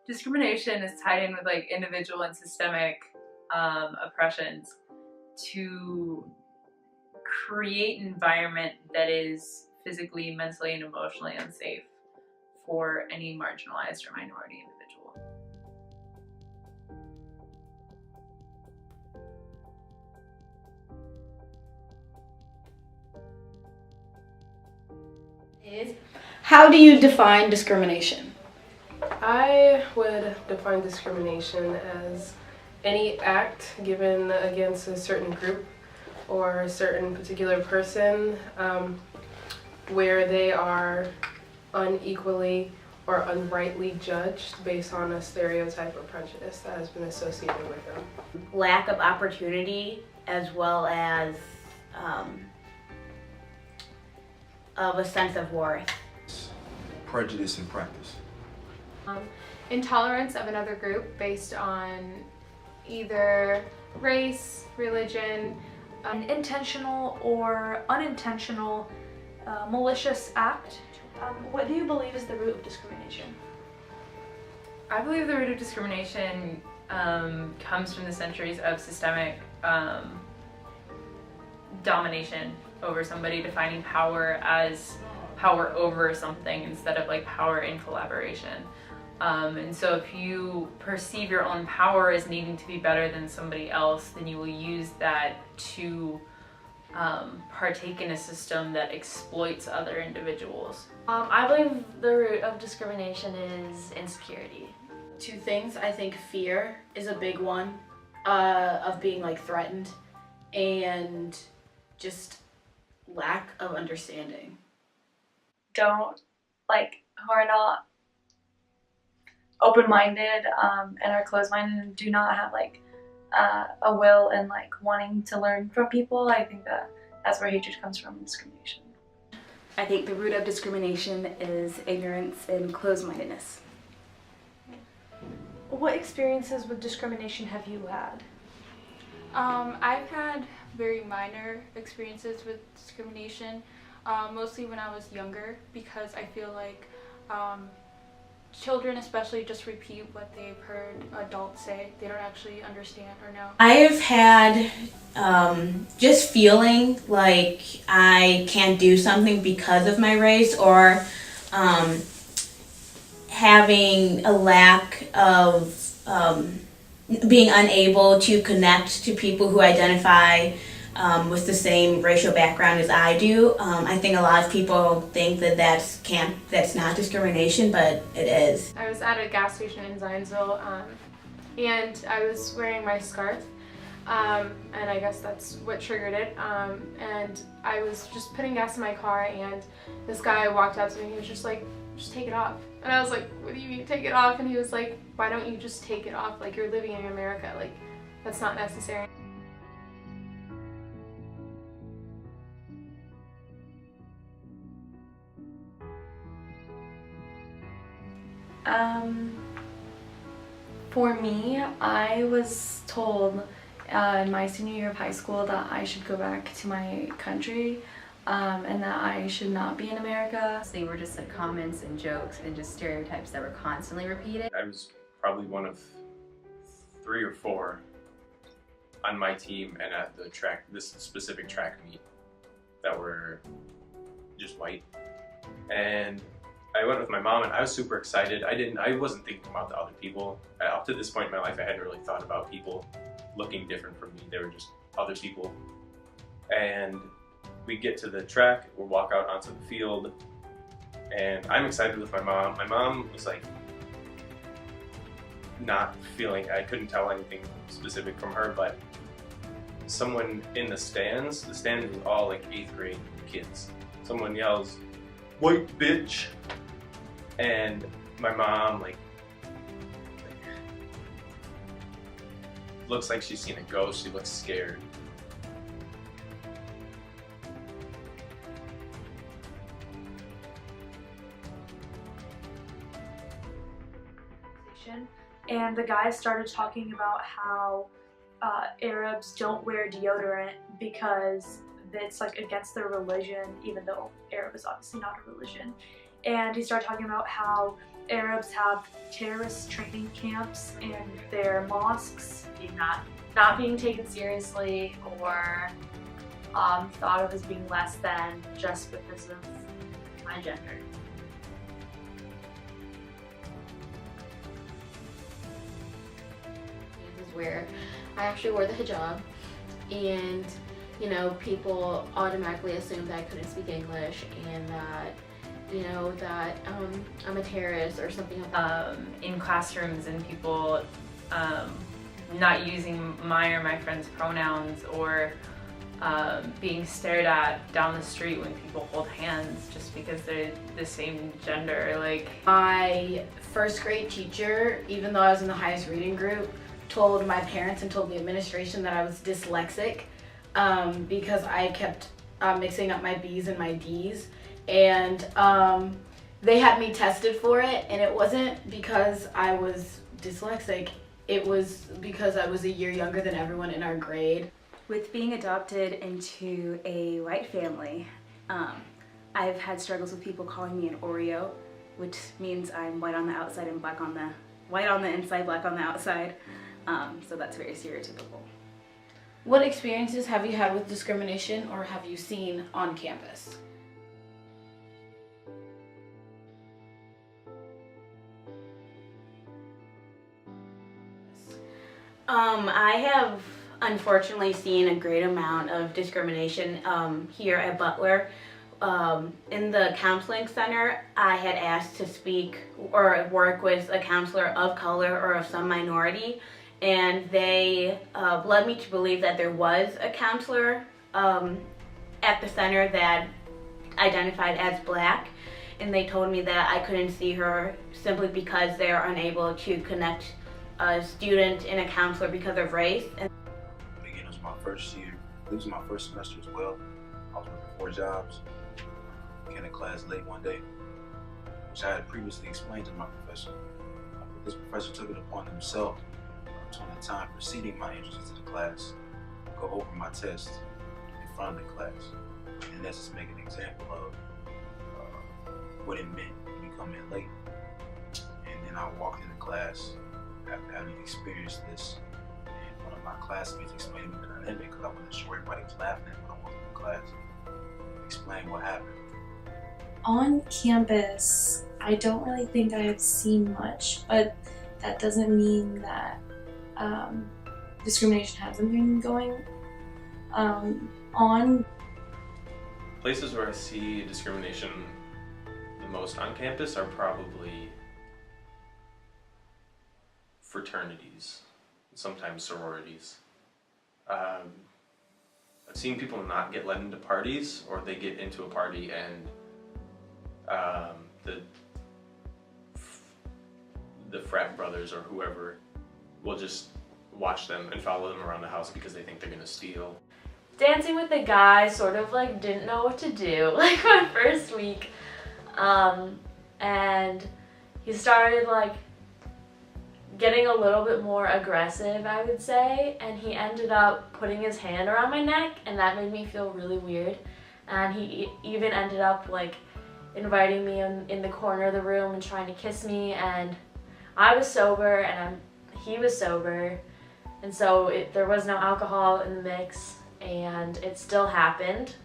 Discrimination is tied in with like individual and systemic oppressions to create an environment that is physically, mentally, and emotionally unsafe for any marginalized or minority individual. How do you define discrimination? I would define discrimination as any act given against a certain group or a certain particular person where they are unequally or unrightly judged based on a stereotype or prejudice that has been associated with them. Lack of opportunity as well as of a sense of worth. Prejudice in practice. Intolerance of another group based on either race, religion, an intentional or unintentional malicious act. What do you believe is the root of discrimination? I believe the root of discrimination comes from the centuries of systemic domination over somebody, defining power as power over something instead of like power in collaboration. And so if you perceive your own power as needing to be better than somebody else, then you will use that to partake in a system that exploits other individuals. I believe the root of discrimination is insecurity. Two things. I think fear is a big one, of being like threatened, and just lack of understanding. Who are not open-minded and are closed-minded and do not have a will and wanting to learn from people. I think that's where hatred comes from, discrimination. I think the root of discrimination is ignorance and closed-mindedness. What experiences with discrimination have you had? I've had very minor experiences with discrimination, mostly when I was younger, because I feel like children especially just repeat what they've heard adults say. They don't actually understand or know. I have had just feeling like I can't do something because of my race, or having a lack of being unable to connect to people who identify with the same racial background as I do. I think a lot of people think that that's not discrimination, but it is. I was at a gas station in Zionsville, and I was wearing my scarf, and I guess that's what triggered it. And I was just putting gas in my car, and this guy walked up to me and he was just like, "Just take it off." And I was like, "What do you mean take it off?" And he was like, "Why don't you just take it off? Like, you're living in America. Like, that's not necessary." For me, I was told in my senior year of high school that I should go back to my country and that I should not be in America. They were just like comments and jokes and just stereotypes that were constantly repeated. I was probably one of 3 or 4 on my team and at the track, this specific track meet, that were just white. And I went with my mom and I was super excited. I wasn't thinking about the other people. Up to this point in my life, I hadn't really thought about people looking different from me. They were just other people. And we get to the track, we'll walk out onto the field, and I'm excited with my mom. My mom was like, not feeling, I couldn't tell anything specific from her, but someone in the stands was all like 8th grade kids. Someone yells, "White bitch!" And my mom looks like she's seen a ghost. She looks scared. And the guy started talking about how Arabs don't wear deodorant because it's against their religion, even though Arab is obviously not a religion. And he started talking about how Arabs have terrorist training camps in their mosques, not being taken seriously or thought of as being less than just because of my gender. Where I actually wore the hijab, and you know, people automatically assumed that I couldn't speak English and that, you know, that I'm a terrorist or something like that. In classrooms, and people not using my or my friend's pronouns, or being stared at down the street when people hold hands just because they're the same gender. Like, my first grade teacher, even though I was in the highest reading group, told my parents and told the administration that I was dyslexic because I kept mixing up my B's and my D's, and they had me tested for it, and it wasn't because I was dyslexic, it was because I was a year younger than everyone in our grade. With being adopted into a white family, I've had struggles with people calling me an Oreo, which means I'm white on the outside and white on the inside, black on the outside. So that's very stereotypical. What experiences have you had with discrimination or have you seen on campus? I have unfortunately seen a great amount of discrimination here at Butler. In the counseling center, I had asked to speak or work with a counselor of color or of some minority, and they led me to believe that there was a counselor at the center that identified as black, and they told me that I couldn't see her simply because they're unable to connect a student and a counselor because of race. Again, it was my first year. It was my first semester as well. I was working 4 jobs. Came to class late one day, which I had previously explained to my professor. But this professor took it upon himself to, in the time preceding my entrance into the class, go over my test in front of the class, and that's just make an example of what it meant when you come in late. And then I walked into class after having experienced this, and one of my classmates explained to me the dynamic because I wasn't sure everybody was laughing at when I walked into class. Explain what happened. On campus, I don't really think I have seen much, but that doesn't mean that discrimination hasn't been going on. Places where I see discrimination the most on campus are probably fraternities, sometimes sororities. I've seen people not get let into parties, or they get into a party and the frat brothers or whoever will just watch them and follow them around the house because they think they're gonna steal. Dancing with the guy sort of like didn't know what to do like my first week, and he started like getting a little bit more aggressive, I would say, and he ended up putting his hand around my neck, and that made me feel really weird. And he even ended up like inviting me in the corner of the room and trying to kiss me, and I was sober and he was sober, and so there was no alcohol in the mix, and it still happened,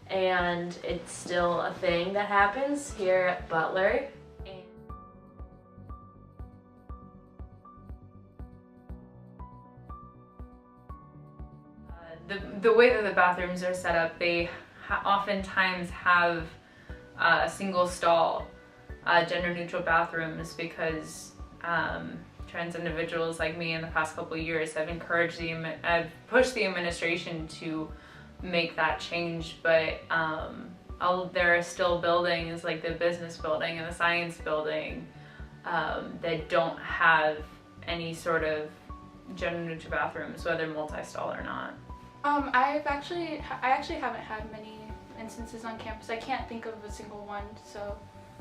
and it's still a thing that happens here at Butler. The way that the bathrooms are set up, they oftentimes have a single stall, gender-neutral bathrooms, because trans individuals like me in the past couple of years have pushed the administration to make that change, but there are still buildings like the business building and the science building that don't have any sort of gender-neutral bathrooms, whether multi-stall or not. I actually haven't had many instances on campus. I can't think of a single one, so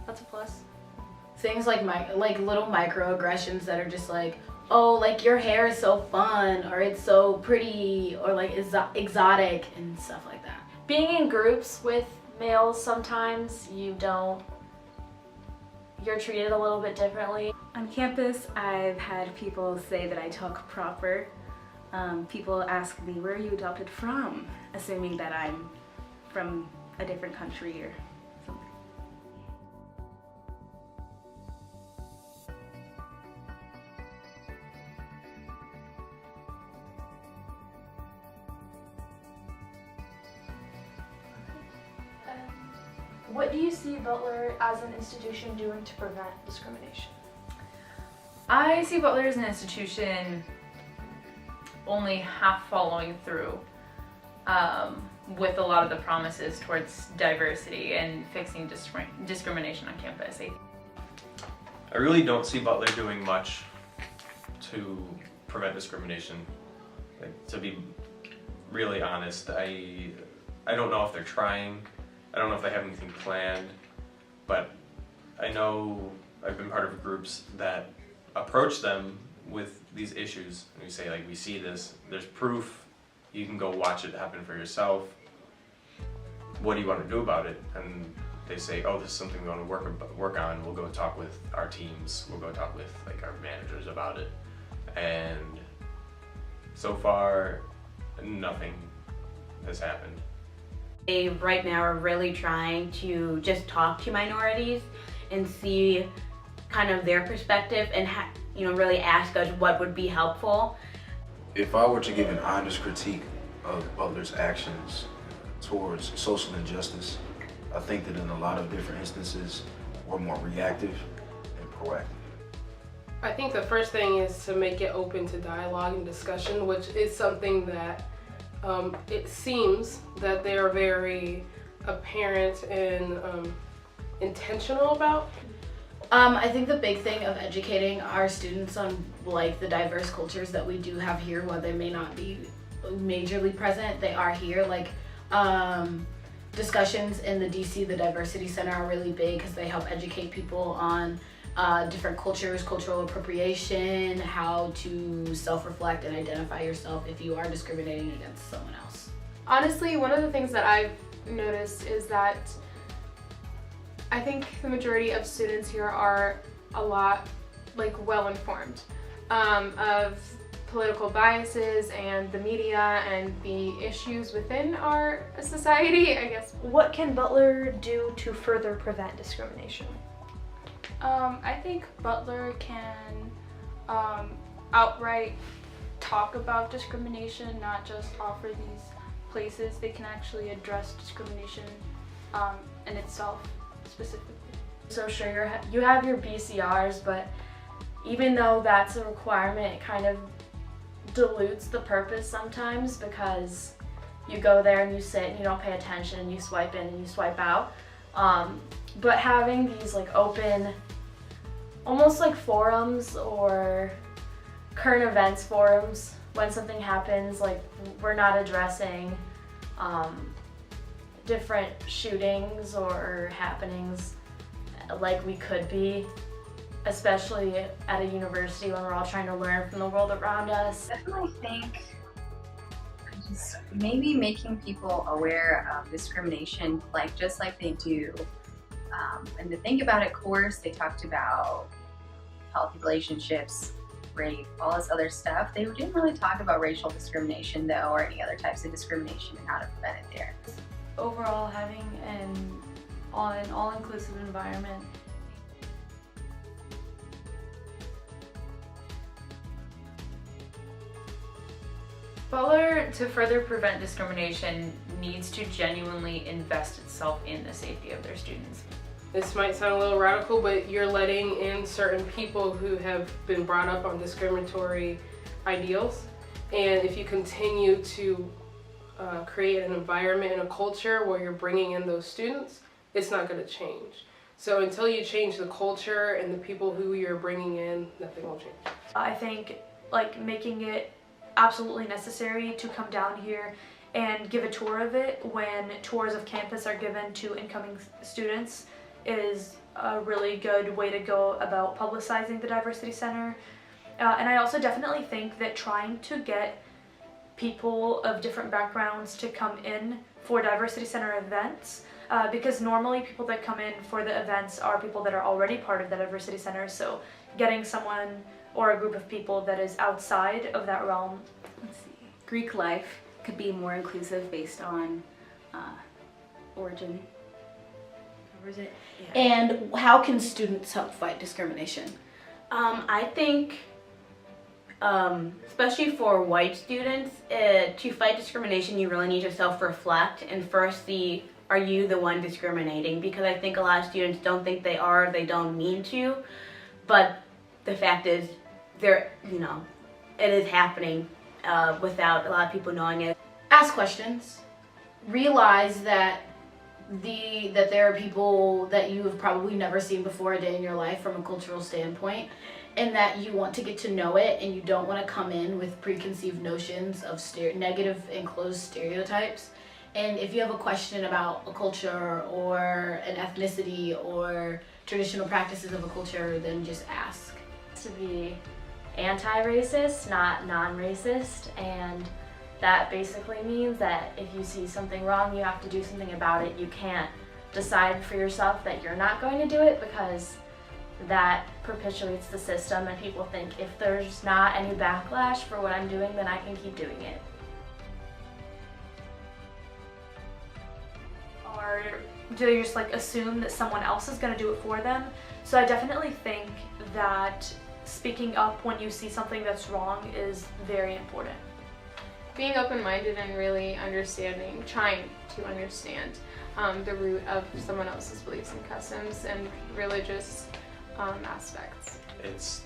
that's a plus. Things like little microaggressions that are just like, oh, like your hair is so fun, or it's so pretty, or like exotic and stuff like that. Being in groups with males, sometimes you don't you're treated a little bit differently. On campus, I've had people say that I talk proper. People ask me, where are you adopted from? Assuming that I'm from a different country or something. What do you see Butler as an institution doing to prevent discrimination? I see Butler as an institution only half following through with a lot of the promises towards diversity and fixing discrimination on campus. I really don't see Butler doing much to prevent discrimination. Like, to be really honest, I don't know if they're trying. I don't know if they have anything planned, but I know I've been part of groups that approach them with these issues, and we say, like, we see this, there's proof, you can go watch it happen for yourself. What do you want to do about it? And they say, oh, this is something we want to work on. We'll go talk with our teams. We'll go talk with like our managers about it. And so far, nothing has happened. They right now are really trying to just talk to minorities and see kind of their perspective and really ask us what would be helpful. If I were to give an honest critique of Butler's actions towards social injustice, I think that in a lot of different instances, we're more reactive and proactive. I think the first thing is to make it open to dialogue and discussion, which is something that it seems that they are very apparent and intentional about. I think the big thing of educating our students on like the diverse cultures that we do have here, while they may not be majorly present, they are here. Like discussions in the DC, the Diversity Center, are really big because they help educate people on different cultures, cultural appropriation, how to self-reflect and identify yourself if you are discriminating against someone else. Honestly, one of the things that I've noticed is that I think the majority of students here are a lot well informed of political biases and the media and the issues within our society, I guess. What can Butler do to further prevent discrimination? I think Butler can outright talk about discrimination, not just offer these places. They can actually address discrimination in itself specifically. So sure, you have your BCRs, but even though that's a requirement, it kind of dilutes the purpose sometimes, because you go there and you sit and you don't pay attention and you swipe in and you swipe out. But having these open, almost like forums or current events forums, when something happens, we're not addressing different shootings or happenings like we could be, especially at a university when we're all trying to learn from the world around us. Definitely think just maybe making people aware of discrimination, just like they do. And the Think About It course, they talked about healthy relationships, rape, all this other stuff. They didn't really talk about racial discrimination though, or any other types of discrimination and how to prevent it there. Overall, having an all-inclusive environment. Butler, to further prevent discrimination, needs to genuinely invest itself in the safety of their students. This might sound a little radical, but you're letting in certain people who have been brought up on discriminatory ideals. And if you continue to create an environment and a culture where you're bringing in those students, it's not going to change. So until you change the culture and the people who you're bringing in, nothing will change. I think making it absolutely necessary to come down here and give a tour of it when tours of campus are given to incoming students is a really good way to go about publicizing the Diversity Center. And I also definitely think that trying to get people of different backgrounds to come in for Diversity Center events because normally people that come in for the events are people that are already part of that diversity center, so getting someone or a group of people that is outside of that realm. Let's see. Greek life could be more inclusive based on origin. Or is it? Yeah. And how can students help fight discrimination? I think, especially for white students, to fight discrimination, you really need to self-reflect and first see, are you the one discriminating? Because I think a lot of students don't think they are, they don't mean to, but the fact is, it is happening without a lot of people knowing it. Ask questions. Realize that there are people that you have probably never seen before a day in your life from a cultural standpoint, and that you want to get to know it, and you don't want to come in with preconceived notions of negative enclosed stereotypes. And if you have a question about a culture or an ethnicity or traditional practices of a culture, then just ask. To be anti-racist, not non-racist, and that basically means that if you see something wrong, you have to do something about it. You can't decide for yourself that you're not going to do it, because that perpetuates the system and people think if there's not any backlash for what I'm doing, then I can keep doing it. Or do they just assume that someone else is going to do it for them? So I definitely think that speaking up when you see something that's wrong is very important. Being open-minded and really trying to understand the root of someone else's beliefs and customs and religious aspects. It's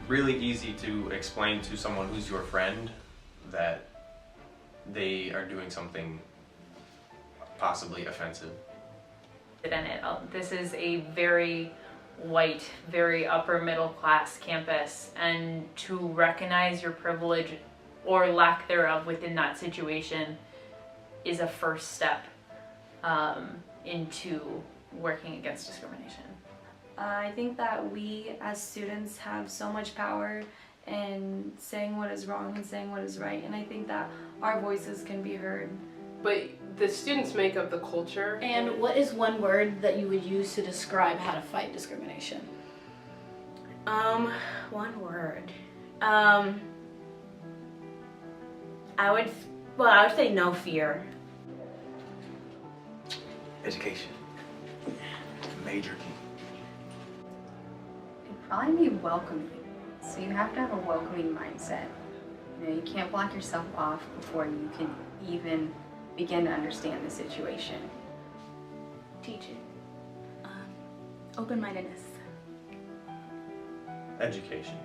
really easy to explain to someone who's your friend that they are doing something possibly offensive. This is a very white, very upper middle class campus, and to recognize your privilege or lack thereof within that situation is a first step into working against discrimination. I think that we as students have so much power in saying what is wrong and saying what is right, and I think that our voices can be heard. But the students make up the culture. And what is one word that you would use to describe how to fight discrimination? One word. I would say no fear. Education. Major key. It'd probably be welcoming. So you have to have a welcoming mindset. You can't block yourself off before you can even begin to understand the situation. Teaching. Open-mindedness. Education.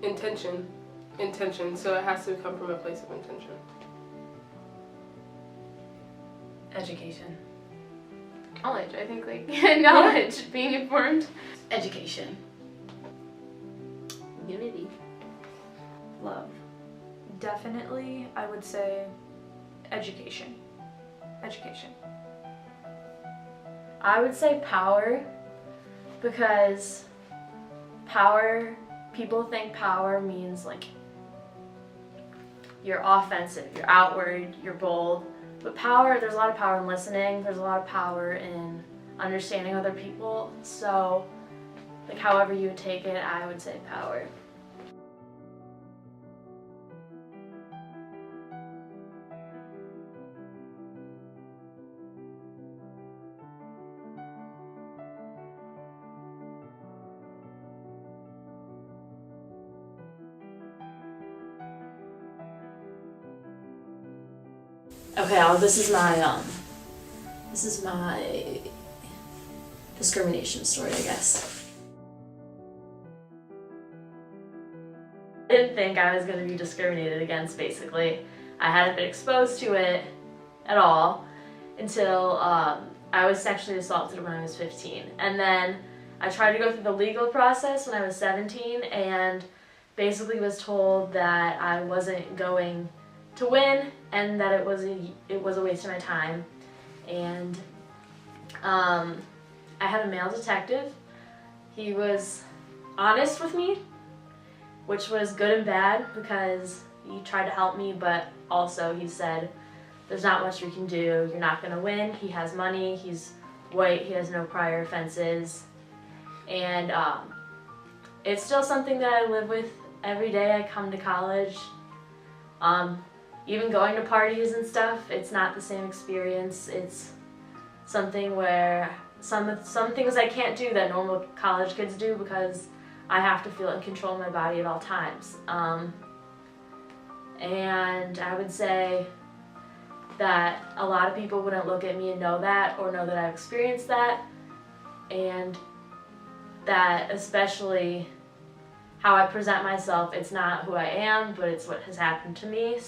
Intention. So it has to come from a place of intention. Education. Knowledge, I think, knowledge, being informed. Education. Unity. Love. Definitely, I would say education. Education. I would say power, because people think power means you're offensive, you're outward, you're bold. But power, there's a lot of power in listening, there's a lot of power in understanding other people. So, however you would take it, I would say power. Okay, this is my discrimination story, I guess. I didn't think I was going to be discriminated against, basically. I hadn't been exposed to it at all until I was sexually assaulted when I was 15. And then I tried to go through the legal process when I was 17 and basically was told that I wasn't going to win and that it was a waste of my time. And I had a male detective. He was honest with me, which was good and bad, because he tried to help me, but also he said there's not much we can do. You're not gonna win. He has money, he's white, he has no prior offenses. And it's still something that I live with every day I come to college. Even going to parties and stuff, it's not the same experience. It's something where some things I can't do that normal college kids do because I have to feel in control of my body at all times. And I would say that a lot of people wouldn't look at me and know that, or know that I've experienced that, and that especially how I present myself, it's not who I am, but it's what has happened to me.